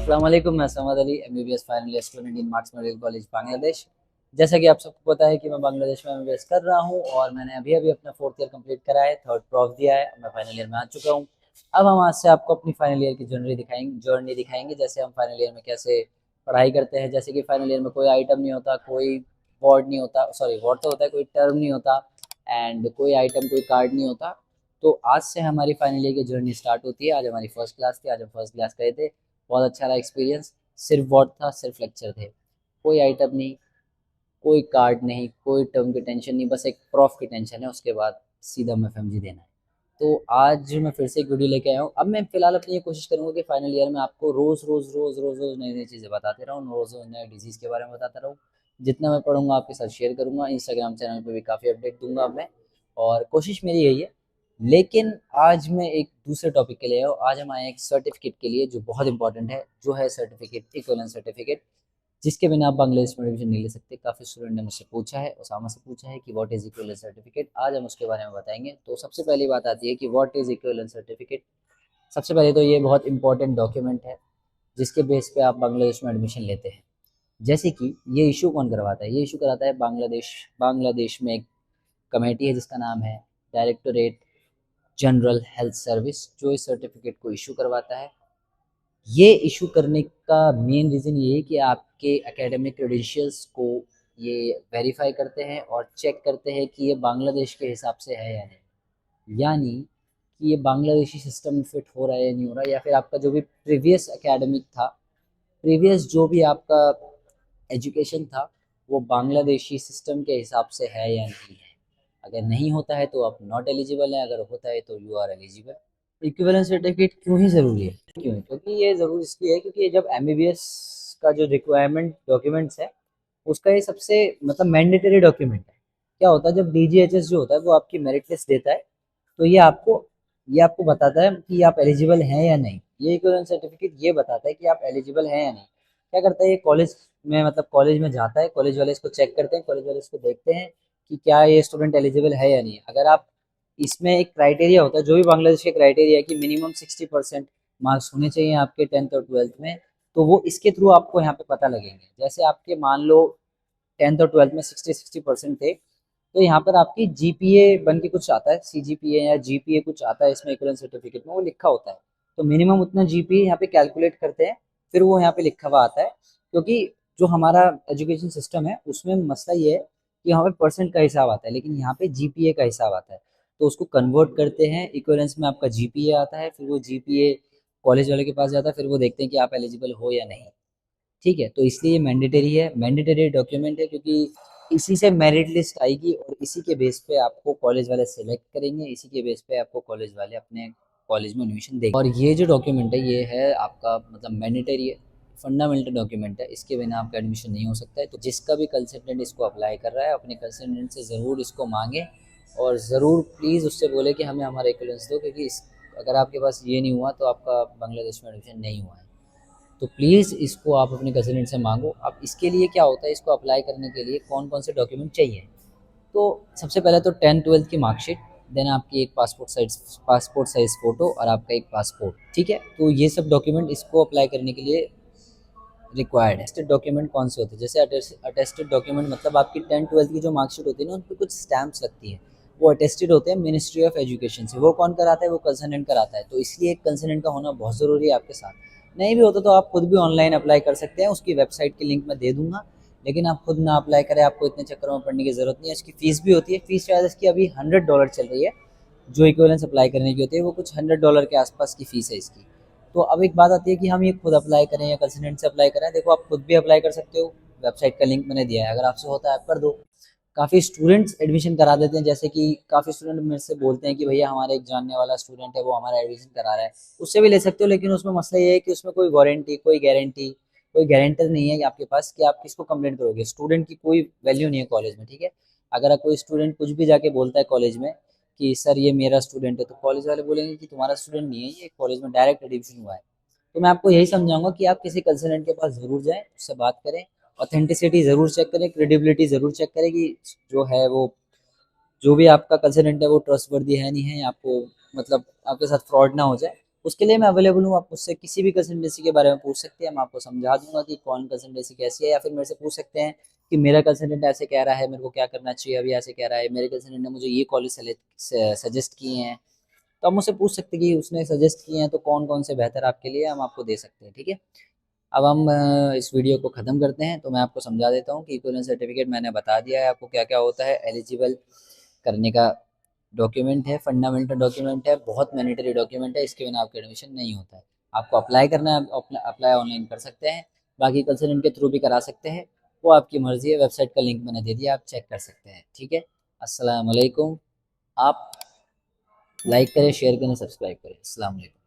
अस्सलाम वालेकुम, मैं Samad Ali, MBBS final year student in marks memorial college Bangladesh. जैसा कि आप सबको पता है कि मैं बांग्लादेश में एमबीबीएस कर रहा हूं और मैंने अभी अभी अपना 4th ईयर कंप्लीट करा है, 3rd प्रॉफ दिया है, मैं फाइनल ईयर में आ चुका हूं। अब हम आज से आपको अपनी फाइनल ईयर की जर्नी दिखाएंगे जैसे हम फाइनल ईयर में कैसे पढ़ाई करते हैं। जैसे कि फाइनल ईयर में कोई आइटम नहीं होता, कोई वार्ड नहीं होता, सॉरी वार्ड तो होता है, कोई टर्म नहीं होता एंड कोई आइटम, कोई कार्ड नहीं होता। तो आज से हमारी फाइनल ईयर की जर्नी स्टार्ट होती है। आज हमारी फर्स्ट क्लास थी, आज हम फर्स्ट क्लास गए थे। बहुत अच्छा रहा एक्सपीरियंस। सिर्फ वॉट था, सिर्फ लेक्चर थे, कोई आइटम नहीं, कोई कार्ड नहीं, कोई टर्म की टेंशन नहीं, बस एक प्रॉफ की टेंशन है। उसके बाद सीधा एफएमजी देना है। तो आज मैं फिर से एक वीडियो लेके आया हूँ। अब मैं फिलहाल अपनी ये कोशिश करूंगा कि फाइनल ईयर में आपको रोज रोज रोज रोज रोज नई नई चीज़ें बताते रहूँ, रोज रोज नए डिजीज़ के बारे में बताता रहूँ। जितना मैं पढ़ूंगा आपके साथ शेयर करूंगा। इंस्टाग्राम चैनल पे भी काफ़ी अपडेट दूंगा अब मैं, और कोशिश मेरी यही है। लेकिन आज मैं एक दूसरे टॉपिक के लिए आया हूँ। आज हम आए हैं एक सर्टिफिकेट के लिए जो बहुत इंपॉर्टेंट है, जो है सर्टिफिकेट, इक्विवेलेंट सर्टिफिकेट, जिसके बिना आप बांग्लादेश में एडमिशन नहीं ले सकते। काफ़ी स्टूडेंट ने मुझसे पूछा है, उसामा से पूछा है कि व्हाट इज़ इक्विवेलेंट सर्टिफिकेट। आज हम उसके बारे में बताएंगे। तो सबसे पहली बात आती है कि व्हाट इज़ इक्विवेलेंट सर्टिफिकेट। सबसे पहले तो ये बहुत इंपॉर्टेंट डॉक्यूमेंट है जिसके बेस पे आप बांग्लादेश में एडमिशन लेते हैं। जैसे कि ये इशू कौन करवाता है? ये इशू कराता है बांग्लादेश। बांग्लादेश में एक कमेटी है जिसका नाम है डायरेक्टोरेट जनरल हेल्थ सर्विस, जो इस सर्टिफिकेट को इशू करवाता है। ये इशू करने का मेन रीज़न ये है कि आपके एकेडमिक क्रेडेंशियल्स को ये वेरीफाई करते हैं और चेक करते हैं कि ये बांग्लादेश के हिसाब से है या नहीं, यानी कि ये बांग्लादेशी सिस्टम में फिट हो रहा है या नहीं हो रहा है, या फिर आपका जो भी प्रीवियस एकेडमिक था, प्रीवियस जो भी आपका एजुकेशन था, वो बांग्लादेशी सिस्टम के हिसाब से है या नहीं है। अगर नहीं होता है तो आप नॉट एलिजिबल हैं, अगर होता है तो you are eligible. Equivalence certificate क्यों ही ज़रूरी है? क्यों है? क्योंकि ये ज़रूरी इसलिए है क्योंकि ये जब एमबीबीएस का जो रिक्वायरमेंट डॉक्यूमेंट्स है, उसका ये सबसे मतलब मैंडेटरी डॉक्यूमेंट है। क्या होता है जब डीजीएचएस जो होता है वो आपकी मेरिट लिस्ट देता है, तो ये आपको बताता है कि आप एलिजिबल हैं या नहीं। ये इक्विवेलेंस सर्टिफिकेट ये बताता है कि आप एलिजिबल हैं या नहीं। क्या करता है ये कॉलेज में, मतलब कॉलेज में जाता है, कॉलेज वाले इसको चेक करते हैं, कॉलेज वाले इसको देखते हैं कि क्या ये स्टूडेंट एलिजिबल है या नहीं। अगर आप, इसमें एक क्राइटेरिया होता है, जो भी बांग्लादेश के क्राइटेरिया है कि मिनिमम 60% मार्क्स होने चाहिए आपके 10th और 12th में, तो वो इसके थ्रू आपको यहाँ पे पता लगेंगे। जैसे आपके मान लो 10th और 12th में 60% थे, तो यहाँ पर आपकी जीपीए बन के कुछ आता है, सीजीपीए या जीपीए कुछ आता है इसमें इक्विवेलेंट सर्टिफिकेट में, वो लिखा होता है। तो मिनिमम उतना जीपीए यहाँ पे कैलकुलेट करते हैं, फिर वो यहाँ पे लिखा हुआ आता है। क्योंकि जो हमारा एजुकेशन सिस्टम है उसमें मसला ये है कि यहाँ पे परसेंट का हिसाब आता है, लेकिन यहाँ पे जीपीए का हिसाब आता है। तो उसको कन्वर्ट करते हैं, इक्विवेलेंस में आपका जीपीए आता है, फिर वो जीपीए कॉलेज वाले के पास जाता है, फिर वो देखते हैं कि आप एलिजिबल हो या नहीं। ठीक है, तो इसलिए ये मैंडेटरी है, मैंडेटरी डॉक्यूमेंट है, क्योंकि इसी से मेरिट लिस्ट आएगी और इसी के बेस पे आपको कॉलेज वाले सेलेक्ट करेंगे, इसी के बेस पे आपको कॉलेज वाले अपने कॉलेज में एडमिशन देंगे। और ये जो डॉक्यूमेंट है ये है आपका मतलब मैंडेटरी है, फंडामेंटल डॉक्यूमेंट है। इसके बिना आपका एडमिशन नहीं हो सकता है। तो जिसका भी कंसल्टेंट इसको अप्लाई कर रहा है, अपने कंसल्टेंट से ज़रूर इसको मांगे और ज़रूर प्लीज़ उससे बोले कि हमें हमारा इक्विवेलेंस दो, क्योंकि अगर आपके पास ये नहीं हुआ तो आपका बांग्लादेश में एडमिशन नहीं हुआ है। तो प्लीज़ इसको आप अपने कज़न से मांगो। अब इसके लिए क्या होता है, इसको अप्लाई करने के लिए कौन कौन से डॉक्यूमेंट चाहिए? तो सबसे पहले तो 10th-12th की मार्कशीट, देन आपकी एक पासपोर्ट साइज़ फ़ोटो और आपका एक पासपोर्ट। ठीक है, तो ये सब डॉक्यूमेंट इसको अप्लाई करने के लिए रिक्वायर्ड है। अटेस्टेड डॉक्यूमेंट कौन से होते हैं? जैसे अटेस्टेड डॉक्यूमेंट मतलब आपकी 10th-12th की जो मार्कशीट होती है ना, उन पर कुछ स्टैम्प्स लगती हैं, वो अटेस्टेड होते हैं मिनिस्ट्री ऑफ एजुकेशन से। वो कौन कराता है? वो कंसर्नेंट कराता है। तो इसलिए एक कंसर्नेंट का होना बहुत ज़रूरी है आपके साथ। नहीं भी होता तो आप खुद भी ऑनलाइन अप्लाई कर सकते हैं, उसकी वेबसाइट की लिंक मैं दे दूंगा। लेकिन आप खुद ना अप्लाई करें, आपको इतने चक्करों में पढ़ने की ज़रूरत नहीं है। इसकी फ़ीस भी होती है, फ़ीस शायद इसकी अभी $100 चल रही है। जो इक्विवेलेंस अप्लाई करने की होती है वो कुछ $100 के आसपास की फ़ीस है इसकी। तो अब एक बात आती है कि हम ये खुद अप्लाई करें या कंसल्टेंट से अप्लाई करें। देखो, आप खुद भी अप्लाई कर सकते हो, वेबसाइट का लिंक मैंने दिया है, अगर आपसे होता है आप कर दो। काफ़ी स्टूडेंट्स एडमिशन करा देते हैं, जैसे कि काफ़ी स्टूडेंट मेरे से बोलते हैं कि भैया हमारे एक जानने वाला स्टूडेंट है, वो हमारा एडमिशन करा रहा है। उससे भी ले सकते हो, लेकिन उसमें मसला ये है कि उसमें कोई वारंटी, कोई गारंटी, कोई गारंटर नहीं है आपके पास कि आप किसको कंप्लेंट करोगे। स्टूडेंट की कोई वैल्यू नहीं है कॉलेज में। ठीक है, अगर कोई स्टूडेंट कुछ भी जाके बोलता है कॉलेज में कि सर ये मेरा स्टूडेंट है, तो कॉलेज वाले बोलेंगे कि तुम्हारा स्टूडेंट नहीं है, ये कॉलेज में डायरेक्ट एडमिशन हुआ है। तो मैं आपको यही समझाऊंगा कि आप किसी कंसल्टेंट के पास ज़रूर जाएं, उससे बात करें, ऑथेंटिसिटी ज़रूर चेक करें, क्रेडिबिलिटी ज़रूर चेक करें कि जो है वो, जो भी आपका कंसल्टेंट है वो ट्रस्टवर्दी है नहीं है, आपको मतलब आपके साथ फ्रॉड ना हो जाए। उसके लिए मैं अवेलेबल हूँ। आप मुझसे किसी भी कंसल्टेंसी के बारे में पूछ सकते हैं, मैं आपको समझा दूंगा कि कौन कंसल्टेंसी कैसी है, या फिर मेरे से पूछ सकते हैं कि मेरा कंसल्टेंट ऐसे कह रहा है, मेरे को क्या करना चाहिए, अभी ऐसे कह रहा है, मेरे कंसल्टेंट ने मुझे ये कॉलेज सजेस्ट किए हैं। तो आप मुझसे पूछ सकते हैं कि उसने सजेस्ट किए हैं तो कौन कौन से बेहतर आपके लिए, हम आपको दे सकते हैं। ठीक है, अब हम इस वीडियो को ख़त्म करते हैं। तो मैं आपको समझा देता हूँ कि इक्विवेलेंस सर्टिफिकेट मैंने बता दिया है आपको क्या क्या होता है। एलिजिबल करने का डॉक्यूमेंट है, फंडामेंटल डॉक्यूमेंट है, बहुत मैंडेटरी डॉक्यूमेंट है, इसके बिना आपका एडमिशन नहीं होता है। आपको अप्लाई करना है, अप्लाई ऑनलाइन कर सकते हैं, बाकी कंसल्टेंट के थ्रू भी करा सकते हैं, वो आपकी मर्ज़ी है। वेबसाइट का लिंक मैंने दे दिया, आप चेक कर सकते हैं। ठीक है, अस्सलाम वालेकुम। आप लाइक करें, शेयर करें, सब्सक्राइब करें। अस्सलाम वालेकुम।